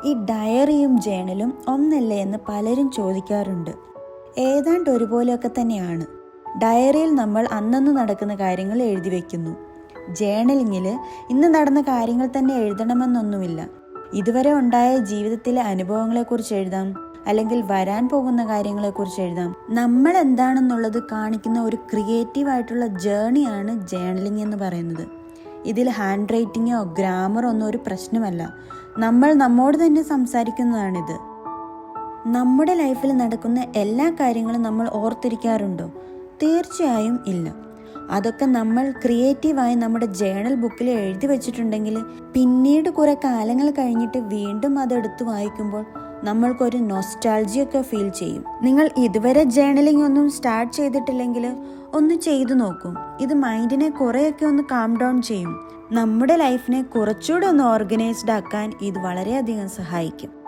ഈ ഡയറിയും ജേണലും ഒന്നല്ലേ എന്ന് പലരും ചോദിക്കാറുണ്ട്. ഏതാണ്ട് ഒരുപോലെയൊക്കെ തന്നെയാണ്. ഡയറിയിൽ നമ്മൾ അന്നന്ന് നടക്കുന്ന കാര്യങ്ങൾ എഴുതി വയ്ക്കുന്നു. ജേണലിങ്ങിൽ ഇന്ന് നടന്ന കാര്യങ്ങൾ തന്നെ എഴുതണമെന്നൊന്നുമില്ല. ഇതുവരെ ഉണ്ടായ ജീവിതത്തിലെ അനുഭവങ്ങളെക്കുറിച്ച് എഴുതാം, അല്ലെങ്കിൽ വരാൻ പോകുന്ന കാര്യങ്ങളെക്കുറിച്ച് എഴുതാം. നമ്മൾ എന്താണെന്നുള്ളത് കാണിക്കുന്ന ഒരു ക്രിയേറ്റീവ് ആയിട്ടുള്ള ജേണിയാണ് ജേണലിംഗ് എന്ന് പറയുന്നത്. ഇതിൽ ഹാൻഡ് റൈറ്റിങ്ങോ ഗ്രാമറോ ഒന്നും ഒരു പ്രശ്നമല്ല. നമ്മൾ നമ്മോട് തന്നെ സംസാരിക്കുന്നതാണിത്. നമ്മുടെ ലൈഫിൽ നടക്കുന്ന എല്ലാ കാര്യങ്ങളും നമ്മൾ ഓർത്തിരിക്കാറുണ്ടോ? തീർച്ചയായും ഇല്ല. അതൊക്കെ നമ്മൾ ക്രിയേറ്റീവായി നമ്മുടെ ജേണൽ ബുക്കിൽ എഴുതി വെച്ചിട്ടുണ്ടെങ്കിൽ പിന്നീട് കുറെ കാലങ്ങൾ കഴിഞ്ഞിട്ട് വീണ്ടും അതെടുത്ത് വായിക്കുമ്പോൾ നമ്മൾക്കൊരു നൊസ്റ്റാൾജിയൊക്കെ ഫീൽ ചെയ്യും. നിങ്ങൾ ഇതുവരെ ജേണലിംഗ് ഒന്നും സ്റ്റാർട്ട് ചെയ്തിട്ടില്ലെങ്കിൽ ഒന്ന് ചെയ്തു നോക്കൂ. ഇത് മൈൻഡിനെ കുറേയൊക്കെ ഒന്ന് കാം ഡൗൺ ചെയ്യും. നമ്മുടെ ലൈഫിനെ കുറച്ചുകൂടെ ഒന്ന് ഓർഗനൈസ്ഡ് ആക്കാൻ ഇത് വളരെയധികം സഹായിക്കും.